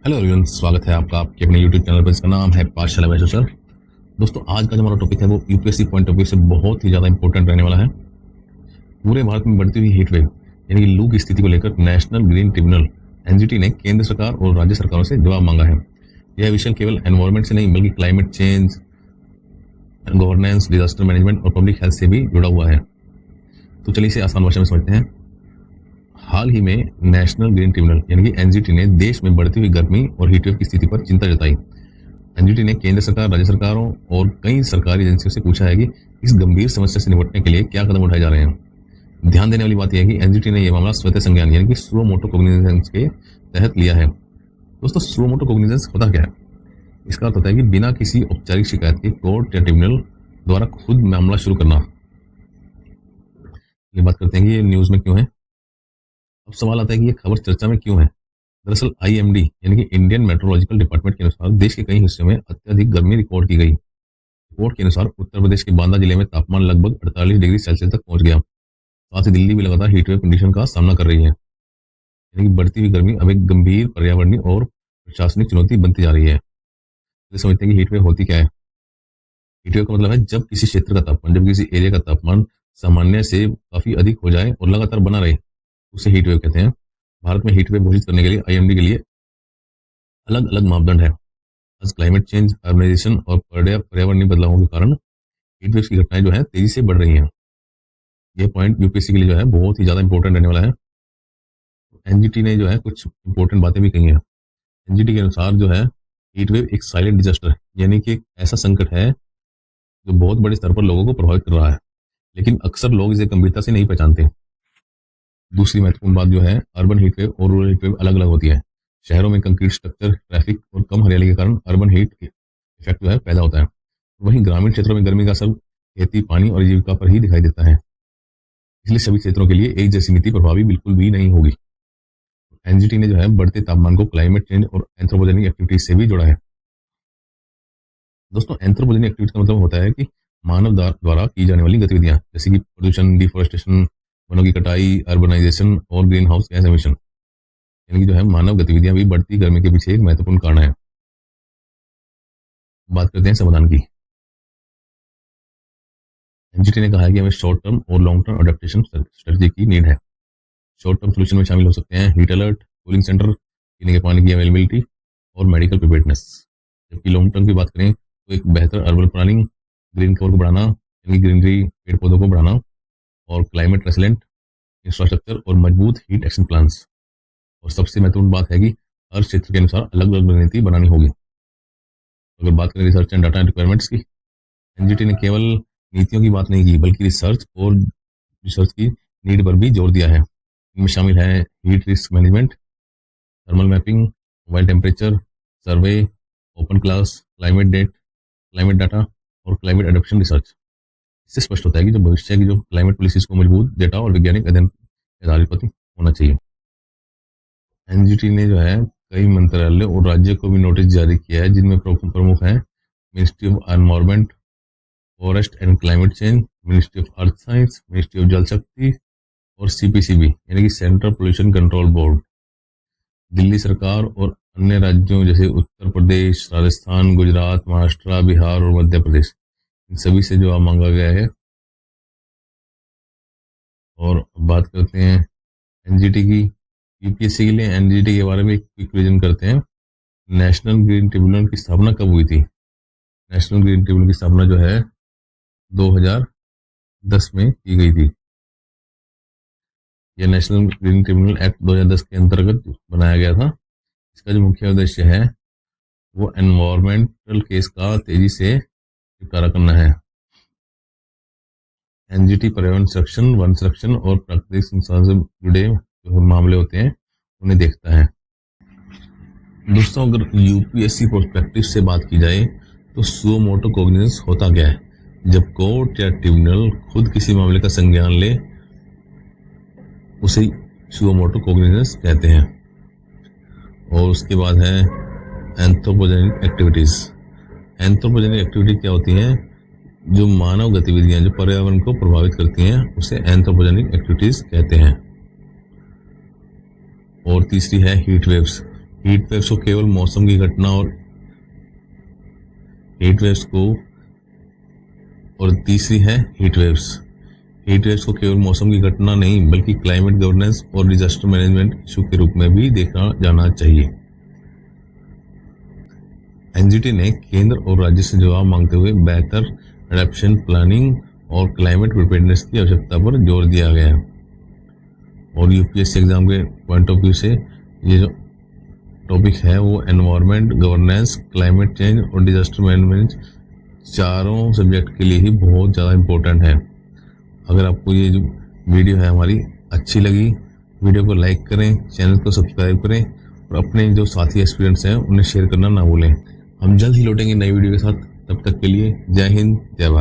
Hello everyone, स्वागत है आपका आपके अपने यूट्यूब चैनल पर। इसका नाम है पाठशाला वैसे सर। दोस्तों, आज का जो हमारा टॉपिक है वो यूपीएससी पॉइंट ऑफ व्यू से बहुत ही ज़्यादा इंपॉर्टेंट रहने वाला है। पूरे भारत में बढ़ती हुई हीट वेव यानी कि लू की स्थिति को लेकर नेशनल ग्रीन ट्रिब्यूनल एनजीटी ने केंद्र सरकार और राज्य सरकारों से जवाब मांगा है। यह विषय केवल एनवायरमेंट से नहीं बल्कि climate change, governance, disaster management और पब्लिक हेल्थ से भी जुड़ा हुआ है। तो चलिए इसे आसान भाषा में समझते हैं। हाल ही में नेशनल ग्रीन ट्रिब्यूनल यानी कि एनजीटी ने देश में बढ़ती हुई गर्मी और हीटवेव की स्थिति पर चिंता जताई। एनजीटी ने केंद्र सरकार, राज्य सरकारों और कई सरकारी एजेंसियों से पूछा है कि इस गंभीर समस्या से निपटने के लिए क्या कदम उठाए जा रहे हैं। ध्यान देने वाली बात यह है कि एनजीटी ने यह मामला स्वतः संज्ञान यानी कि सुओ मोटो कोग्निजेंस के तहत लिया है। दोस्तों, सुओ मोटो कोग्निजेंस होता क्या है? इसका अर्थ होता है कि बिना किसी औपचारिक शिकायत के कोर्ट या ट्रिब्यूनल द्वारा खुद मामला शुरू करना। ये बात करते हैं कि ये न्यूज में क्यों है। अब सवाल आता है कि ये खबर चर्चा में क्यों है। दरअसल आईएमडी यानी कि इंडियन मेट्रोलॉजिकल डिपार्टमेंट के अनुसार देश के कई हिस्सों में अत्यधिक गर्मी रिकॉर्ड की गई। रिपोर्ट के अनुसार उत्तर प्रदेश के बांदा जिले में तापमान लगभग 48 डिग्री सेल्सियस तक पहुंच गया। साथ ही दिल्ली भी लगातार हीटवेव कंडीशन का सामना कर रही है। यानी कि बढ़ती हुई गर्मी अब एक गंभीर पर्यावरणीय और प्रशासनिक चुनौती बनती जा रही है। तो समझते हैं कि हीटवेव होती क्या है। हीटवेव का मतलब है जब किसी क्षेत्र का तापमान, जब किसी एरिया का तापमान सामान्य से काफी अधिक हो जाए और लगातार बना रहे, उसे हीटवेव कहते हैं। भारत में हीटवेव घोषित करने के लिए आईएमडी के लिए अलग अलग मापदंड है। आज क्लाइमेट चेंज, अर्बनाइजेशन और पर्यावरणीय बदलावों के कारण हीटवेव की घटनाएं जो है तेजी से बढ़ रही हैं। यह पॉइंट यूपीएससी के लिए जो है बहुत ही ज्यादा इंपॉर्टेंट रहने वाला है। एनजीटी ने जो है कुछ इंपॉर्टेंट बातें भी कही हैं। एनजीटी के अनुसार जो है हीटवेव एक साइलेंट डिजास्टर है, यानी कि एक ऐसा संकट है जो बहुत बड़े स्तर पर लोगों को प्रभावित कर रहा है, लेकिन अक्सर लोग इसे गंभीरता से नहीं पहचानते। दूसरी महत्वपूर्ण बात जो है, अर्बन हीटवेव और रूरल हीटवेव अलग अलग होती है। शहरों में कंक्रीट स्ट्रक्चर, ट्रैफिक और कम हरियाली के कारण अर्बन हीट इफेक्ट जो है पैदा होता है। वहीं ग्रामीण क्षेत्रों में गर्मी का असर खेती, पानी और आजीविका पर ही दिखाई देता है। इसलिए सभी क्षेत्रों के लिए एक जैसी नीति प्रभावी बिल्कुल भी नहीं होगी। एनजीटी ने जो है बढ़ते तापमान को क्लाइमेट चेंज और एंथ्रोपोजेनिक एक्टिविटीज से भी जोड़ा है। दोस्तों, एंथ्रोपोजेनिक एक्टिविटी का मतलब होता है कि मानव द्वारा की जाने वाली गतिविधियां, जैसे कि प्रदूषण, डिफोरेस्टेशन, वनों की कटाई, अर्बनाइजेशन और ग्रीन हाउस गैस एमिशन। यानी कि जो है मानव गतिविधियां भी बढ़ती गर्मी के पीछे एक महत्वपूर्ण कारण है। बात करते हैं समाधान की। एनजीटी ने कहा है कि हमें शॉर्ट टर्म और लॉन्ग टर्म अडेप्टेशन स्ट्रेटजी की नीड है। शॉर्ट टर्म सोल्यूशन में शामिल हो सकते हैं हीट अलर्ट, कूलिंग सेंटर, पीने के पानी की अवेलेबिलिटी और मेडिकल प्रिपेयर्डनेस। जबकि लॉन्ग टर्म की बात करें तो एक बेहतर अर्बन प्लानिंग, ग्रीन कवर को बढ़ाना यानी ग्रीनरी, पेड़ पौधों को बढ़ाना और क्लाइमेट रेसिलेंट इंफ्रास्ट्रक्चर और मजबूत हीट एक्शन प्लान्स। और सबसे महत्वपूर्ण बात है कि हर क्षेत्र के अनुसार अलग अलग रणनीति बनानी होगी। अगर बात करें रिसर्च एंड डाटा रिक्वायरमेंट्स की, एनजीटी ने केवल नीतियों की बात नहीं की बल्कि रिसर्च की नीड पर भी जोर दिया है। इनमें शामिल है heat risk management, thermal mapping, mobile temperature survey, open class, climate data और क्लाइमेट एडप्शन रिसर्च। इससे स्पष्ट होता है कि जो भविष्य की जो क्लाइमेट पॉलिसीज को मजबूत डेटा और वैज्ञानिक अध्ययन के आधारित पर होना चाहिए। एनजीटी ने जो है कई मंत्रालय और राज्य को भी नोटिस जारी किया है, जिनमें प्रमुख हैं ministry of environment, forest and climate change, ministry of earth science, ministry of जल शक्ति और सीपीसीबी यानी कि central pollution control board. Delhi सरकार और अन्य राज्यों जैसे उत्तर प्रदेश, राजस्थान, गुजरात, महाराष्ट्र, बिहार और मध्य प्रदेश, इन सभी से जवाब मांगा गया है। और बात करते हैं एनजीटी की। यूपीएससी के लिए एनजीटी के बारे में एक क्विक रिवीजन करते हैं। नेशनल ग्रीन ट्रिब्यूनल की स्थापना कब हुई थी? नेशनल ग्रीन ट्रिब्यूनल की स्थापना जो है 2010 में की गई थी। यह नेशनल ग्रीन ट्रिब्यूनल एक्ट 2010 के अंतर्गत बनाया गया था। इसका जो मुख्य उद्देश्य है वो एनवायरमेंटल केस का तेजी से निपटारा करना है। एनजीटी पर्यावरण संरक्षण, वन संरक्षण और प्राकृतिक संसाधन से जुड़े जो मामले होते हैं उन्हें देखता है। दोस्तों, अगर यूपीएससी पर्सपेक्टिव से बात की जाए तो सुओ मोटो कोग्निजेंस होता क्या है? जब कोर्ट या ट्रिब्यूनल खुद किसी मामले का संज्ञान ले उसे सुओ मोटो कोग्निजेंस कहते हैं। और उसके बाद है एंथ्रोपोजेनिक एक्टिविटीज। एंथ्रोपोजेनिक एक्टिविटी क्या होती हैं? जो मानव गतिविधियां जो पर्यावरण को प्रभावित करती हैं उसे एंथ्रोपोजेनिक एक्टिविटीज कहते हैं। और तीसरी है हीट वेव्स। हीट वेव्स को केवल मौसम की घटना और हीट वेव्स को और तीसरी है हीट वेव्स। हीट वेव्स को केवल मौसम की घटना नहीं बल्कि क्लाइमेट गवर्नेंस और डिजास्टर मैनेजमेंट इशू के रूप में भी देखा जाना चाहिए। एनजीटी ने केंद्र और राज्य से जवाब मांगते हुए बेहतर एडेप्शन प्लानिंग और क्लाइमेट प्रिपेयर्डनेस की आवश्यकता पर जोर दिया गया। और यूपीएससी एग्जाम के पॉइंट ऑफ व्यू से ये जो टॉपिक है वो एनवायरनमेंट, गवर्नेंस, क्लाइमेट चेंज और डिजास्टर मैनेजमेंट चारों सब्जेक्ट के लिए ही बहुत ज़्यादा इम्पोर्टेंट है। अगर आपको ये जो वीडियो है हमारी अच्छी लगी, वीडियो को लाइक करें, चैनल को सब्सक्राइब करें और अपने जो साथी एस्पिरेंट्स हैं उन्हें शेयर करना ना भूलें। हम जल्द ही लौटेंगे नई वीडियो के साथ। तब तक के लिए जय हिंद, जय भारत।